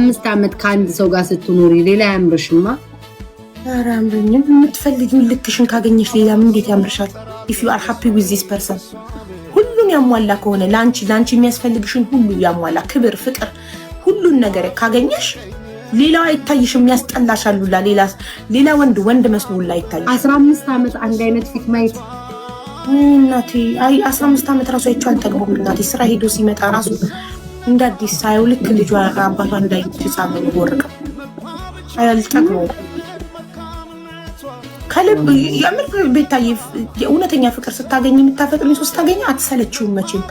15 ዓመት ከአንድ ሰው ጋር ስትኖሪ ሌላ ያምርሽማ? ኧረ አያምረኝም። የምትፈልጊውን ልክሽን ካገኘሽ ሌላ ምን እንዴት ያምርሻል? if you are happy with this person ሁሉን ያሟላ ከሆነ ላንቺ የሚያስፈልግሽን ሁሉ ያሟላ ክብር፣ ፍቅር፣ ሁሉን ነገር ካገኘሽ ሌላው አይታይሽም። ያስጠላሻል። ሌላ ወንድ መስሎላ አይታይሽ። 15 ዓመት አንድ አይነት ፊት ማየት እናቴ 15 ዓመት ራሱ አይቼው አልጠግቦም እናቴ። ስራ ሄዶ ሲመጣ ራሱ እንደ አዲስ ሳይው ልክ ልጇ አባቷ እንዳይተሳመኝ ወርቅ አልጠግቦም። ከልብ የምር ቤታዬ የእውነተኛ ፍቅር ስታገኝ የምታፈቅሪኝ ሰው ስታገኝ አትሰለችውም መቼም።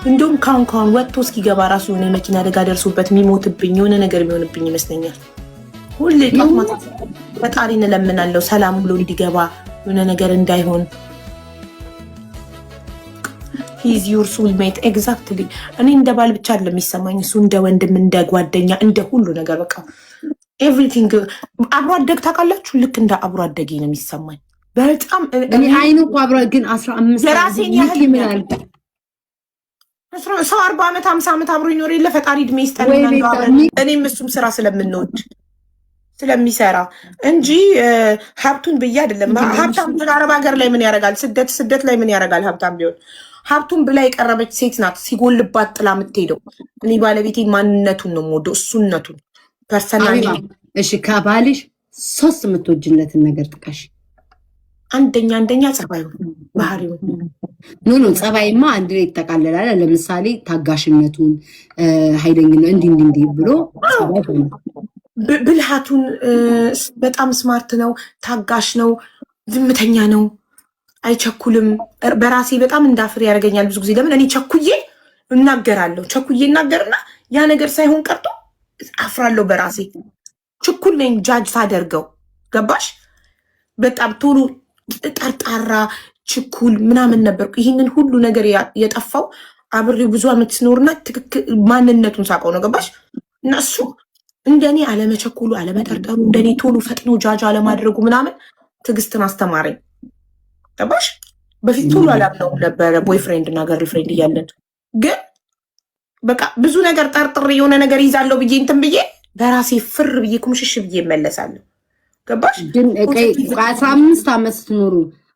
እንደውም ካሁን ወጥቶ እስኪገባ ራሱ የሆነ መኪና አደጋ ደርሶበት የሚሞትብኝ የሆነ ነገር የሚሆንብኝ ይመስለኛል። ሁሌ ጣማት ፈጣሪን እለምናለሁ ሰላም ብሎ እንዲገባ የሆነ ነገር እንዳይሆን። he's your soulmate exactly። እኔ እንደ ባል ብቻ አይደለም የሚሰማኝ እሱ እንደ ወንድም፣ እንደ ጓደኛ፣ እንደ ሁሉ ነገር በቃ ኤቭሪቲንግ። አብሮ አደግ ታውቃላችሁ? ልክ እንደ አብሮ አደጌ ነው የሚሰማኝ በጣም። እኔ አይኑ እኮ አብሮ ግን 15 ለራሴን ያህል ይላል ሰው 40 ዓመት 50 ዓመት አብሮ ይኖር የለ ፈጣሪ እድሜ ይስጠንና እኔም እሱም ስራ ስለምንወድ ስለሚሰራ እንጂ ሀብቱን ብዬ አይደለም። ሀብታም አረብ ሀገር ላይ ምን ያደርጋል? ስደት ላይ ምን ያደርጋል? ሀብታም ቢሆን ሀብቱን ብላ የቀረበች ሴት ናት ሲጎልባት ጥላ የምትሄደው። እኔ ባለቤቴ ማንነቱን ነው የምወደው፣ እሱነቱን ፐርሰናሊ። እሺ ከባልሽ 3 የምትወጂለትን ነገር ጥቀሽ። አንደኛ ጸባዩ፣ ባህሪው። ኖ ጸባይማ አንድ ላይ ይጠቃለላል። ለምሳሌ ታጋሽነቱን፣ ኃይለኝነት እንዲህ ብሎ ጸባይ ሆነ። ብልሃቱን በጣም ስማርት ነው፣ ታጋሽ ነው፣ ዝምተኛ ነው፣ አይቸኩልም። በራሴ በጣም እንዳፍር ያደርገኛል ብዙ ጊዜ። ለምን እኔ ቸኩዬ እናገርና ያ ነገር ሳይሆን ቀርቶ አፍራለሁ በራሴ። ችኩል ነኝ ጃጅ ሳደርገው። ገባሽ? በጣም ቶሎ ጠርጣራ ችኩል ምናምን ነበርኩ። ይህንን ሁሉ ነገር የጠፋው አብሬው ብዙ ዓመት ስኖርና ትክክል ማንነቱን ሳውቀው ነው። ገባሽ? እና እሱ እንደኔ አለመቸኩሉ፣ አለመጠርጠሩ፣ እንደኔ ቶሎ ፈጥኖ ጃጅ አለማድረጉ ምናምን ትዕግስትን አስተማረኝ። ገባሽ? በፊት ቶሎ አላምነውም ነበረ ቦይፍሬንድ እና ገርልፍሬንድ እያለን። ግን በቃ ብዙ ነገር ጠርጥሬ የሆነ ነገር ይዛለሁ ብዬ እንትን ብዬ በራሴ ፍር ብዬ ኩምሽሽ ብዬ እመለሳለሁ። ገባሽ? ግን 15 ዓመት ስትኖሩ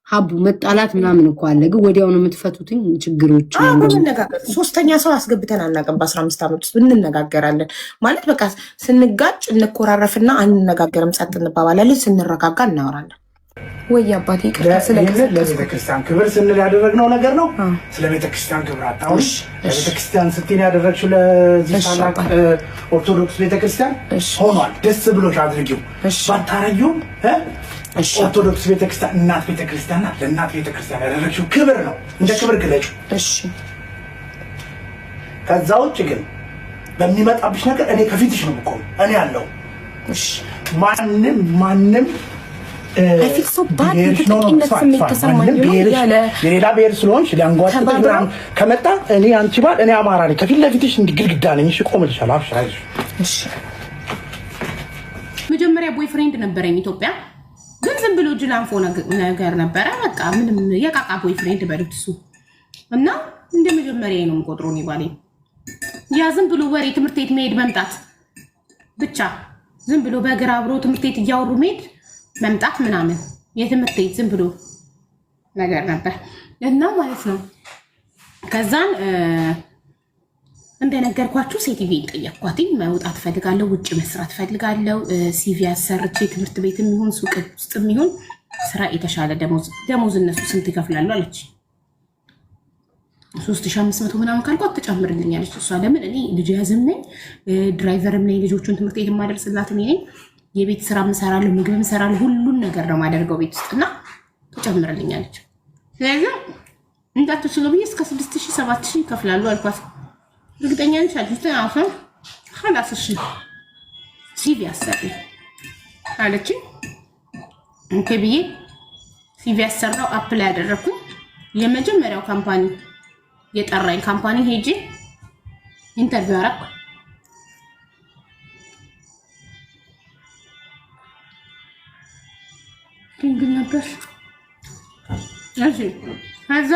ሀቡ መጣላት ምናምን እኮ አለ። ግን ወዲያው ነው የምትፈቱትኝ ችግሮች? በመነጋገር ሶስተኛ ሰው አስገብተን አናውቅም። በ15 ዓመት ውስጥ እንነጋገራለን ማለት በቃ ስንጋጭ እንኮራረፍና አንነጋገርም፣ ጸጥ እንባባላለን። ስንረጋጋ እናወራለን። ወይ አባቴ ለቤተክርስቲያን ክብር ስንል ያደረግነው ነገር ነው። ስለ ቤተክርስቲያን ክብር አጣውሽ ለቤተክርስቲያን ስትይ ያደረግሽው ለዚህ ታላቅ ኦርቶዶክስ ቤተክርስቲያን ሆኗል። ደስ ብሎሽ አድርጊው። ባታረጊው ኦርቶዶክስ ቤተክርስቲያን እናት ቤተክርስቲያን ናት። ለእናት ቤተክርስቲያን ያደረግሽው ክብር ነው። እንደ ክብር ግለጭ። ከዛ ውጭ ግን በሚመጣብሽ ነገር እኔ ከፊትሽ ነው የምቆመው። እኔ ያለው ማንም የሌላ ብሔር ስለሆንሽ ሊያንጓጥጥ ከመጣ እኔ አንቺ ባል እኔ አማራ ነኝ ከፊት ለፊትሽ ግድግዳ ነኝ። እሺ ቆምልሻለሁ። አብሽራይሽ። እሺ መጀመሪያ ቦይፍሬንድ ነበረኝ ኢትዮጵያ፣ ግን ዝም ብሎ ጅላንፎ ነገር ነበረ። በቃ ምንም የቃቃ ቦይፍሬንድ በሉት እሱ እና እንደ መጀመሪያ ነው የምቆጥረው። እኔ ባሌ ያ ዝም ብሎ ወሬ ትምህርት ቤት መሄድ መምጣት ብቻ፣ ዝም ብሎ በእግር አብሮ ትምህርት ቤት እያወሩ መሄድ መምጣት ምናምን የትምህርት ቤት ዝም ብሎ ነገር ነበር እና ማለት ነው። ከዛን እንደነገርኳችሁ ሴቲቪን ጠየቅኳትኝ። መውጣት ፈልጋለሁ፣ ውጭ መስራት ፈልጋለሁ፣ ሲቪ አሰርቼ ትምህርት ቤት የሚሆን ሱቅ ውስጥ የሚሆን ስራ የተሻለ ደሞዝ እነሱ ስንት ይከፍላሉ አለች። 3500 ምናምን ካልኳት ትጨምርልኛለች እሷ። ለምን እኔ ልጅ ያዝም ነኝ፣ ድራይቨርም ነኝ፣ ልጆቹን ትምህርት ቤት የማደርስላት እኔ ነኝ። የቤት ስራ ምሰራለሁ፣ ምግብ ምሰራለሁ፣ ሁሉን ነገር ነው ማደርገው ቤት ውስጥ እና ትጨምርልኛለች። ስለዚህ እንዳትችሉ ብዬ እስከ 6000 7000 ይከፍላሉ አልኳት። እርግጠኛ ነሽ አልኩት። አሁን خلاص ሲቪ አሰሪ አለችኝ። እንዴ ብዬ ሲቪ አሰራው፣ አፕላይ ያደረኩኝ። የመጀመሪያው ካምፓኒ የጠራኝ ካምፓኒ ሄጄ ኢንተርቪው አደረኩ። ግን ነበር እሺ። ከዛ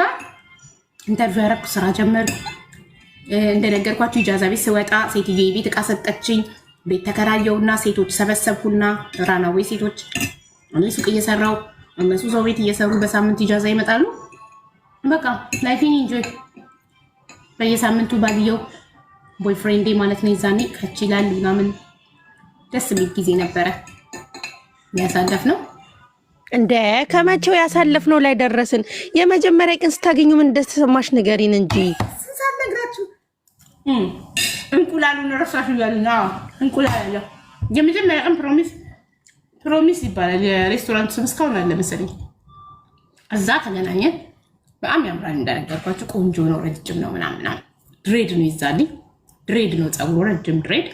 ኢንተርቪው ያደረኩ፣ ስራ ጀመርኩ። እንደነገርኳችሁ ኢጃዛ ቤት ስወጣ ሴትዬ ቤት ዕቃ ሰጠችኝ። ቤት ተከራየውና ሴቶች ሰበሰብኩና ራናዌ ሴቶች እኔ ሱቅ እየሰራው እነሱ ሰው ቤት እየሰሩ በሳምንት ኢጃዛ ይመጣሉ። በቃ ላይፊን ኢንጆይ። በየሳምንቱ ባልየው ቦይፍሬንዴ ማለት ነው ይዛኔ ከች ይላል ምናምን ደስ የሚል ጊዜ ነበረ ያሳለፍነው። እንደ ከመቼው ያሳለፍነው ላይ ደረስን። የመጀመሪያ ቀን ስታገኙ ምን እንደተሰማሽ ንገሪን እንጂ። ሳልነግራችሁ እንቁላሉን ረሳሽ ይላልና እንቁላል አለ። የመጀመሪያ ቀን ፕሮሚስ ይባላል የሬስቶራንት ስም እስካሁን አለ መሰለኝ። እዛ ተገናኘን። በጣም ያምራል እንደነገርኳችሁ፣ ቆንጆ ነው፣ ረጅም ነው ምናምን ድሬድ ነው ይዛልኝ። ድሬድ ነው ፀጉሩ፣ ረጅም ድሬድ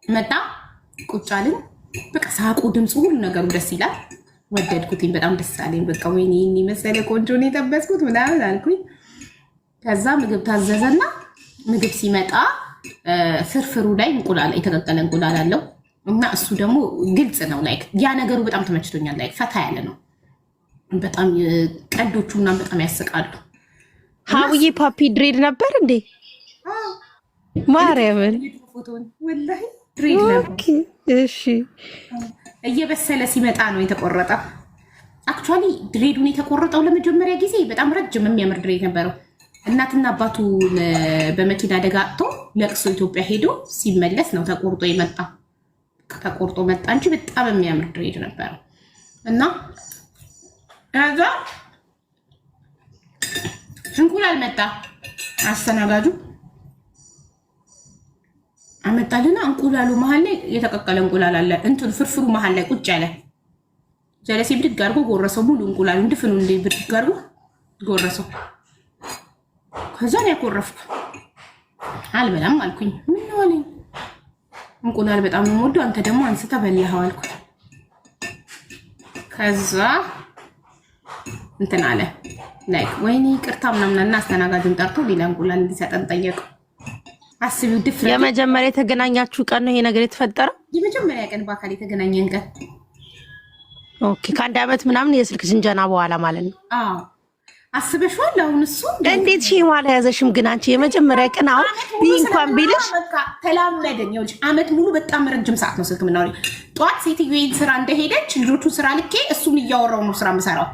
መጣ። ቁጭ አልን። በቃ ሳቁ፣ ድምፁ፣ ሁሉ ነገሩ ደስ ይላል። ወደድኩትኝ፣ በጣም ደስ አለኝ። በቃ ወይኔ ይህን መሰለ ቆንጆ ነው የጠበስኩት ምናምን አልኩኝ። ከዛ ምግብ ታዘዘና ምግብ ሲመጣ ፍርፍሩ ላይ እንቁላል፣ የተቀቀለ እንቁላል አለው እና እሱ ደግሞ ግልጽ ነው። ላይክ ያ ነገሩ በጣም ተመችቶኛል። ላይክ ፈታ ያለ ነው በጣም። ቀልዶቹ ምናምን በጣም ያስቃሉ። ሀቡዬ ፓፒ ድሬድ ነበር እንዴ? ማርያምን ወላሂ ድሬድ ነበር። እሺ እየበሰለ ሲመጣ ነው የተቆረጠው። አክቹዋሊ ድሬዱን የተቆረጠው ለመጀመሪያ ጊዜ በጣም ረጅም የሚያምር ድሬድ ነበረው። እናትና አባቱ በመኪና አደጋ አጥቶ ለቅሶ ኢትዮጵያ ሄዶ ሲመለስ ነው ተቆርጦ የመጣ። ተቆርጦ መጣ እንጂ በጣም የሚያምር ድሬድ ነበረው እና ከዛ እንቁላል መጣ። አስተናጋጁ አመጣልና እንቁላሉ መሀል ላይ የተቀቀለ እንቁላል አለ። እንትን ፍርፍሩ መሀል ላይ ቁጭ ያለ ጀለሴ ብድግ አድርጎ ጎረሰው። ሙሉ እንቁላሉ እንድፍኑ እንደ ብድግ አድርጎ ጎረሰው። ከዛ ነው ያኮረፍኩ። አልበላም አልኩኝ። ምን ነው አለኝ። እንቁላል በጣም ነው የምወደው፣ አንተ ደግሞ አንስተ በላኸው አልኩት። ከዛ እንትን አለ ላይክ ወይኔ ይቅርታ ምናምንና አስተናጋጁን ጠርቶ ሌላ እንቁላል እንዲሰጠን ጠየቀው። አስቢው ድፍረት። የመጀመሪያ የተገናኛችሁ ቀን ነው ይሄ ነገር የተፈጠረው? የመጀመሪያ ቀን በአካል የተገናኘን ቀን። ኦኬ ከአንድ ዓመት ምናምን የስልክ ጅንጀና በኋላ ማለት ነው። አዎ አስበሽዋል? አሁን እሱ እንዴት ሺህ ማለ ያዘሽም ግን አንቺ የመጀመሪያ ቀን አሁን እንኳን ቢልሽ ተላመደኝ። ይኸውልሽ አመት ሙሉ በጣም ረጅም ሰዓት ነው ስልክ የምናወራው። ጠዋት ሴትዮዋን ስራ እንደሄደች ልጆቹን ስራ ልኬ እሱን እያወራው ነው ስራ የምሰራው።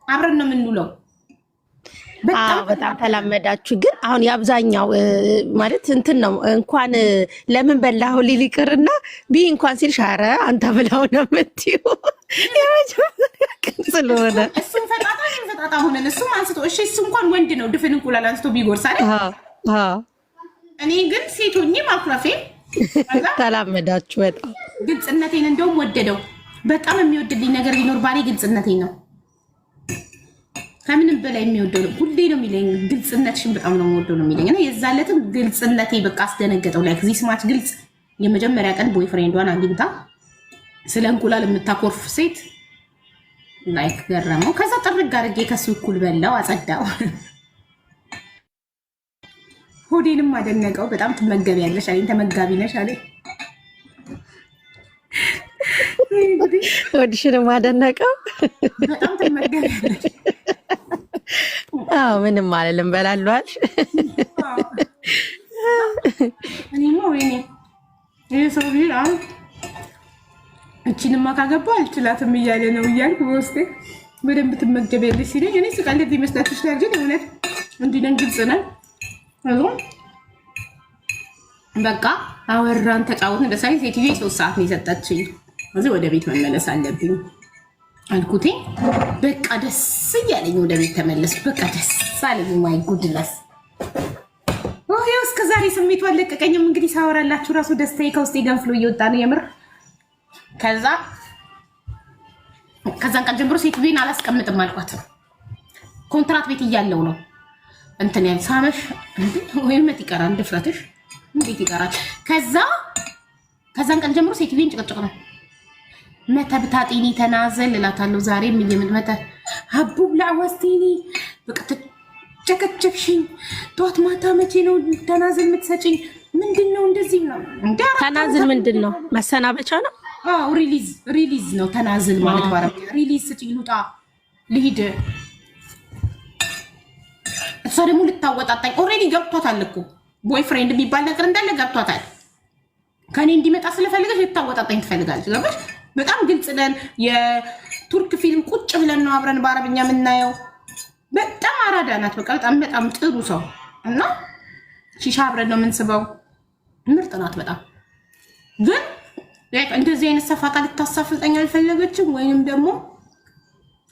አብረን ነው የምንውለው። በጣም ተላመዳችሁ። ግን አሁን የአብዛኛው ማለት እንትን ነው እንኳን ለምን በላሁ ሊል ይቅርና ቢ እንኳን ሲልሽ ኧረ አንተ ብላው ነው የምትይው የመጀመሪያ ቀን ስለሆነ እሱም ፈጣጣ ሆነን እሱም አንስቶ እሺ እሱ እንኳን ወንድ ነው ድፍን እንቁላል አንስቶ ቢጎርስ አይደል? እኔ ግን ሴቶኝ ማኩረፌ ተላመዳችሁ። በጣም ግልጽነቴን እንደውም ወደደው። በጣም የሚወድልኝ ነገር ቢኖር ባሌ ግልጽነቴን ነው። ከምንም በላይ የሚወደው ነው። ሁሌ ነው የሚለኝ ግልጽነትሽን በጣም ነው የምወደው ነው የሚለኝ እና የዛለትም ግልጽነቴ በቃ አስደነገጠው። ላይክ ዚህ ስማች ግልጽ። የመጀመሪያ ቀን ቦይፍሬንዷን አግኝታ ስለ እንቁላል የምታኮርፍ ሴት ላይክ ገረመው። ከዛ ጥርግ አድርጌ ከሱ እኩል በላው፣ አጸዳው። ሆዴንም አደነቀው። በጣም ትመገቢያለሽ አለኝ። ተመጋቢ ነሽ አለኝ። ሆድሽንም አደነቀው። በጣም ትመገቢያለሽ። አዎ ምንም አልልም በላሏል። እኔማ ወይኔ ይሄ ሰው ቢል አሁን እቺንማ ካገባ አልችላትም እያለ ነው እያልኩ በውስጤ በደንብ ትመገቢያለሽ ሲለኝ እኔ ስቃለት ይመስላችሁ ይችላል። ግን እውነት እንዲህ ነን፣ ግልጽ ነን። በቃ አወራን፣ ተጫወትን። ደሳይ ሴትዮ 3 ሰዓት ነው የሰጠችኝ። እዚህ ወደ ቤት መመለስ አለብኝ አልኩቴ። በቃ ደስ እያለኝ ወደ ቤት ተመለስኩ። በቃ ደስ አለኝ። ማይ ጉድነስ ይኸው እስከ ዛሬ ስሜቱ አልለቀቀኝም። እንግዲህ ሳወራላችሁ ራሱ ደስታዬ ከውስጤ ገንፍሎ እየወጣ ነው የምር። ከዛን ቀን ጀምሮ ሴትዮዋን አላስቀምጥም አልኳት። ኮንትራት ቤት እያለው ነው እንትን ያን ሳመሽ ወይም መት ይቀራል ድፍረትሽ እንዴት ይቀራል? ከዛን ቀን ጀምሮ ሴትዮዋን ጭቅጭቅ ነው። መተብታጤኒ ተናዘል እላታለሁ። ዛሬም እየመጣ ሀቡብ ላወስቲኒ በቃ ጨከጨክሽኝ። ጠዋት ማታ መቼ ነው ተናዘል የምትሰጪኝ? ምንድነው እንደዚህ ነው? ተናዘል ምንድነው? መሰናበቻ ነው። አዎ ሪሊዝ ነው ተናዘል ማለት ባረም ሪሊዝ ስጪኝ፣ ልውጣ ልሂድ። እሷ ደግሞ ልታወጣጣኝ ኦልሬዲ ገብቷታል እኮ ቦይፍሬንድ የሚባል ነገር እንዳለ ገብቷታል። ከኔ እንዲመጣ ስለፈልገች ልታወጣጣኝ ትፈልጋለች። ገባሽ? በጣም ግልጽ ነን። የቱርክ ፊልም ቁጭ ብለን ነው አብረን በአረብኛ የምናየው። በጣም አራዳ ናት። በቃ በጣም ጥሩ ሰው እና ሺሻ አብረን ነው የምንስበው። ምርጥ ናት በጣም ግን እንደዚህ አይነት ሰፋጣ ልታሳፍጠኝ አልፈለገችም። ወይንም ደግሞ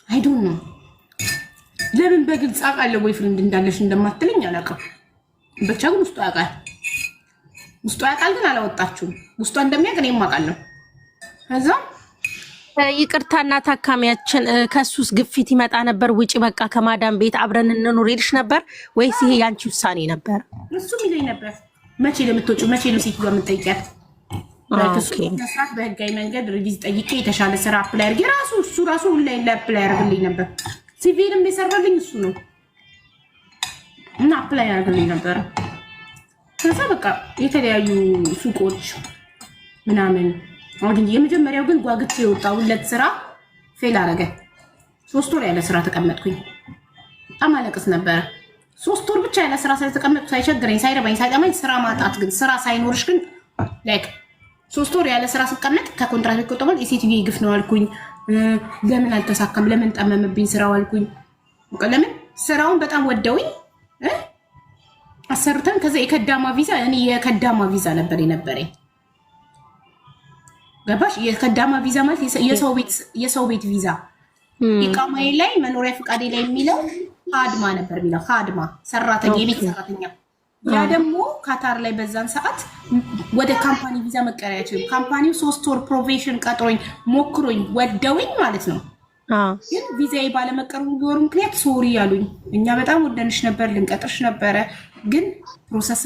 አይዶን ነው ለምን በግልጽ አውቃለሁ ቦይፍሬንድ እንዳለሽ እንደማትለኝ አላውቅም። ብቻ ግን ውስጡ ያውቃል ግን አላወጣችሁም። ውስጧ እንደሚያውቅ እኔም አውቃለሁ። ከዛ ይቅርታና ታካሚያችን ከሱስ ግፊት ይመጣ ነበር። ውጪ በቃ ከማዳም ቤት አብረን እንኑር ይልሽ ነበር ወይስ ይሄ ያንቺ ውሳኔ ነበር? እሱም ይለኝ ነበር መቼ ለምትወጪው መቼ ነው ሴትዮዋ የምትጠይቂያት? መስራት በህጋዊ መንገድ ሪቪዝ ጠይቄ የተሻለ ስራ አፕላይ አድርጌ እሱ ራሱ ሁላ አፕላይ ያደርግልኝ ነበር። ሲቪልም የሰራልኝ እሱ ነው እና አፕላይ ያደርግልኝ ነበር። ከዛ በቃ የተለያዩ ሱቆች ምናምን አሁን የመጀመሪያው ግን ጓግቼ የወጣሁለት ስራ ፌል አደረገ። 3 ወር ያለ ስራ ተቀመጥኩኝ። በጣም አለቅስ ነበረ። 3 ወር ብቻ ያለ ስራ ስለተቀመጥኩ ሳይቸግረኝ ሳይረባኝ ሳይጠማኝ ስራ ማጣት ግን ስራ ሳይኖርሽ ግን ላይክ 3 ወር ያለ ስራ ስቀመጥ ከኮንትራት ይቆጠባል። የሴትዮ ግፍ ነው አልኩኝ። ለምን አልተሳካም? ለምን ጠመምብኝ ስራው አልኩኝ። ለምን ስራውን በጣም ወደውኝ አሰርተን ከዛ የከዳማ ቪዛ እኔ የከዳማ ቪዛ ነበር የነበረኝ። ገባሽ? የከዳማ ቪዛ ማለት የሰው ቤት ቪዛ ኢቃማዬ ላይ መኖሪያ ፍቃዴ ላይ የሚለው ሀድማ ነበር የሚለው ሀድማ ሰራተኛ የቤት ሰራተኛ። ያ ደግሞ ካታር ላይ በዛን ሰዓት ወደ ካምፓኒ ቪዛ መቀየር አይችልም። ካምፓኒው 3 ወር ፕሮቬሽን ቀጥሮኝ ሞክሮኝ ወደውኝ ማለት ነው። ግን ቪዛዬ ባለመቀየሩ ምክንያት ሶሪ ያሉኝ። እኛ በጣም ወደንሽ ነበር ልንቀጥርሽ ነበረ፣ ግን ፕሮሰስ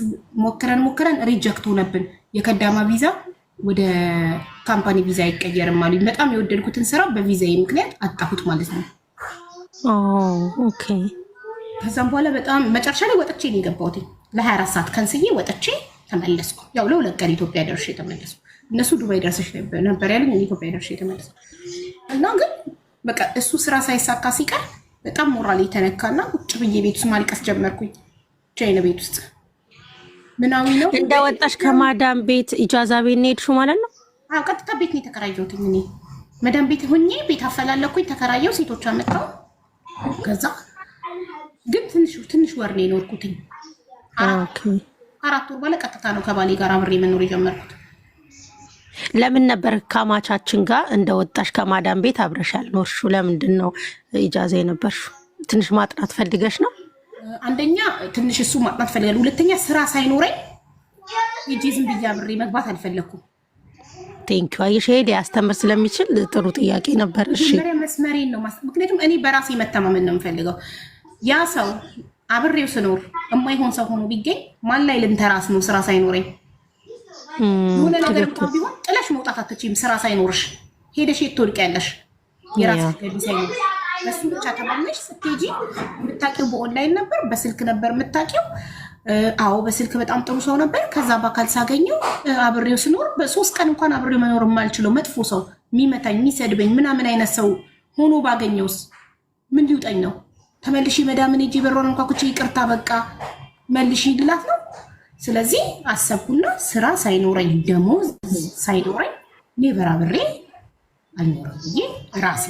ሞክረን ሪጀክት ሆነብን። የከዳማ ቪዛ ወደ ካምፓኒ ቪዛ አይቀየርም አሉኝ። በጣም የወደድኩትን ስራ በቪዛዬ ምክንያት አጣሁት ማለት ነው። ኦኬ። ከዛም በኋላ በጣም መጨረሻ ላይ ወጥቼ ነው የገባሁት። ለ24 ሰዓት ከንስዬ ወጥቼ ተመለስኩ። ያው ለ2 ቀን ኢትዮጵያ ደርሼ ተመለስኩ። እነሱ ዱባይ ደርሰሽ ነበር ያሉኝ፣ ኢትዮጵያ ደርሼ ተመለስኩ። እና ግን በቃ እሱ ስራ ሳይሳካ ሲቀር በጣም ሞራል የተነካና ቁጭ ብዬ ቤት ውስጥ ማልቀስ ጀመርኩኝ። ቻይና ቤት ውስጥ ምናዊ ነው እንደወጣሽ ከማዳም ቤት ኢጃዛ ቤት ነው የሄድሽው ማለት ነው? አዎ ቀጥታ ቤት ነው የተከራየሁት። እኔ ማዳም ቤት ሆኜ ቤት አፈላለኩኝ፣ ተከራየው፣ ሴቶች አመጣው። ከዛ ግን ትንሽ ወር ነው የኖርኩት። 4 ወር በኋላ ቀጥታ ነው ከባሌ ጋር አብሬ መኖር የጀመርኩት። ለምን ነበር ከማቻችን ጋር እንደወጣሽ ከማዳም ቤት አብረሻል ኖርሽው? ለምንድን ነው ኢጃዛ የነበርሽው? ትንሽ ማጥናት ፈልገሽ ነው? አንደኛ ትንሽ እሱ ማጥናት ፈልጋለሁ። ሁለተኛ ስራ ሳይኖረኝ ሂጂ ዝም ብዬ አብሬ መግባት አልፈለኩም። ቴንኪ አየሽ፣ ሄድ ያስተምር ስለሚችል ጥሩ ጥያቄ ነበር። እሺ መስመሬን ነው ምክንያቱም እኔ በራሴ መተማመን ነው የምፈልገው። ያ ሰው አብሬው ስኖር የማይሆን ሰው ሆኖ ቢገኝ ማን ላይ ልንተራስ ነው? ስራ ሳይኖረኝ የሆነ ነገር ቢሆን ጥለሽ መውጣት አትችይም። ስራ ሳይኖርሽ ሄደሽ የት ትወድቂያለሽ? የራስሽ ገቢ ሳይኖር በሱ ብቻ ተማምነሽ ስትሄጂ የምታውቂው በኦንላይን ነበር፣ በስልክ ነበር የምታውቂው። አዎ በስልክ በጣም ጥሩ ሰው ነበር። ከዛ በአካል ሳገኘው አብሬው ስኖር በ3 ቀን እንኳን አብሬው መኖር የማልችለው መጥፎ ሰው የሚመታኝ የሚሰድበኝ ምናምን አይነት ሰው ሆኖ ባገኘውስ ምን ሊውጠኝ ነው? ተመልሺ መዳምን ሂጂ በሮን እንኳን ኩቺ ይቅርታ በቃ መልሺ ይላት ነው። ስለዚህ አሰብኩና ስራ ሳይኖረኝ ደሞዝ ሳይኖረኝ ኔቨር አብሬ አልኖርም ብዬ ራሴ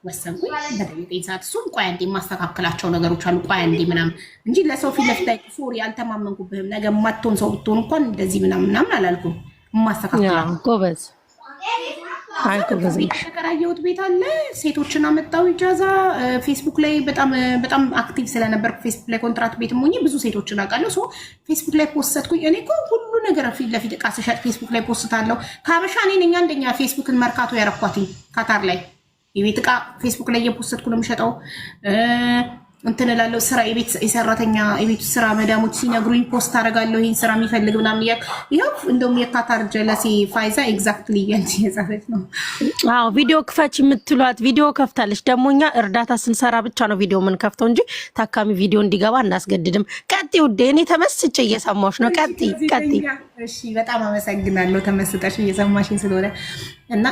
ወሰንኩኝ። በደቂቃ ሰዓት እሱም ቆይ አንዴ የማስተካከላቸው ነገሮች አሉ ቆይ አንዴ ምናምን እንጂ ለሰው ፊት ለፊት ላይ ሶሪ አልተማመንኩብህም፣ ነገ ማትሆን ሰው ብትሆን እንኳን እንደዚህ ምናምን አላልኩም። የማስተካከላቸው ጎበዝ የተከራየሁት ቤት አለ። ሴቶችን አመጣው ኢጃዛ። ፌስቡክ ላይ በጣም አክቲቭ ስለነበርኩ ፌስቡክ ላይ ኮንትራት ቤት ሆኜ ብዙ ሴቶችን አውቃለሁ። ሶ ፌስቡክ ላይ ፖስትኩኝ። እኔ እኮ ሁሉ ነገር ፊት ለፊት እቃ ስሸጥ ፌስቡክ ላይ ፖስታለሁ። ከሀበሻ እኔ ነኝ አንደኛ ፌስቡክን መርካቶ ያረኳትኝ ካታር ላይ የቤት እቃ ፌስቡክ ላይ እየፖስትኩ ነው የምሸጠው። እንትን እላለሁ። ስራ የቤት የሰራተኛ የቤት ስራ መዳሞች ሲነግሩኝ ፖስት አደርጋለሁ። ይሄን ስራ የሚፈልግ ምናምን ይኸው እንደውም የካታር ጀለሴ ፋይዛ ኤግዛክትሊ ያንቺ የጻፈች ነው። አዎ ቪዲዮ ክፈች የምትሏት ቪዲዮ ከፍታለች። ደግሞ እኛ እርዳታ ስንሰራ ብቻ ነው ቪዲዮ ምን ከፍተው እንጂ ታካሚ ቪዲዮ እንዲገባ እናስገድድም። ቀጥ ውዴ፣ እኔ ተመስጬ እየሰማሁሽ ነው። ቀጥ። እሺ በጣም አመሰግናለሁ ተመስጠሽ እየሰማሽኝ ስለሆነ። እና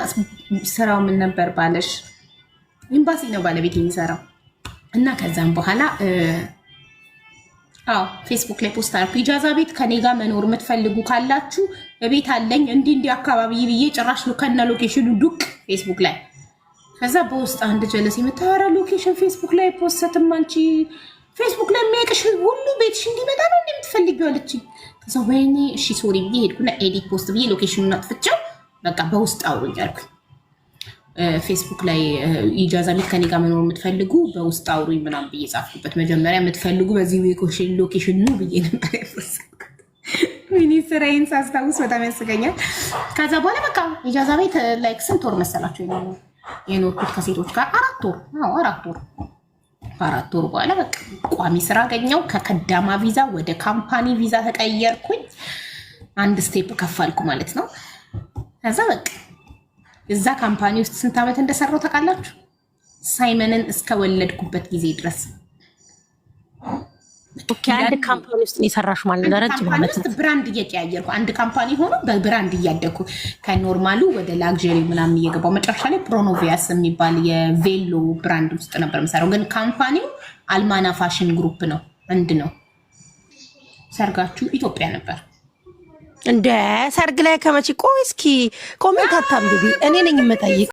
ስራው ምን ነበር ባለሽ? ኤምባሲ ነው ባለቤት የሚሰራው። እና ከዛም በኋላ አዎ ፌስቡክ ላይ ፖስት አደረኩ። ኢጃዛ ቤት ከኔ ጋር መኖር የምትፈልጉ ካላችሁ ቤት አለኝ እንዲህ አካባቢ ብዬ ጭራሽ ከነ ሎኬሽኑ ዱቅ ፌስቡክ ላይ። ከዛ በውስጥ አንድ ጀለስ የምታወራ ሎኬሽን ፌስቡክ ላይ ፖስትም አንቺ ፌስቡክ ላይ የሚያውቅሽ ሁሉ ቤትሽ እንዲመጣ ነው እንደምትፈልጊው አለችኝ። ከዛ ወይኔ እሺ ሶሪ ብዬ ሄድኩና ኤዲት ፖስት ብዬ ሎኬሽኑን አጥፍቼው በቃ በውስጥ አውሩኝ አልኩኝ። ፌስቡክ ላይ ኢጃዛ ቤት ከኔ ጋር መኖር የምትፈልጉ በውስጥ አውሩኝ ምናምን ብዬ ጻፍኩበት። መጀመሪያ የምትፈልጉ በዚህ ሎኬሽን ነው ብዬ ነበር ያፈሰኩት። ወይኔ ስራዬን ሳስታውስ በጣም ያስገኛል። ከዛ በኋላ በቃ ኢጃዛ ቤት ላይክ ስንት ወር መሰላቸው የኖርኩት ከሴቶች ጋር 4 ወር። አዎ 4 ወር። 4 ወር በኋላ በቃ ቋሚ ስራ አገኘው። ከከዳማ ቪዛ ወደ ካምፓኒ ቪዛ ተቀየርኩኝ። አንድ ስቴፕ ከፋልኩ ማለት ነው። ከዛ በቃ እዛ ካምፓኒ ውስጥ ስንት ዓመት እንደሰራው ታውቃላችሁ? ሳይመንን እስከወለድኩበት ጊዜ ድረስ። ኦኬ አንድ ካምፓኒ ውስጥ የሰራሽ ማለት ነው። ረጅም ዓመት ውስጥ ብራንድ እየቀያየርኩ አንድ ካምፓኒ ሆኖ በብራንድ እያደግኩ ከኖርማሉ ወደ ላግዠሪ ምናምን እየገባው መጨረሻ ላይ ፕሮኖቪያስ የሚባል የቬሎ ብራንድ ውስጥ ነበር የምሰራው። ግን ካምፓኒው አልማና ፋሽን ግሩፕ ነው። አንድ ነው። ሰርጋችሁ ኢትዮጵያ ነበር። እንደ ሰርግ ላይ ከመቼ ቆይ እስኪ ኮሜንት አታምብቢ። እኔ ነኝ የምጠይቅ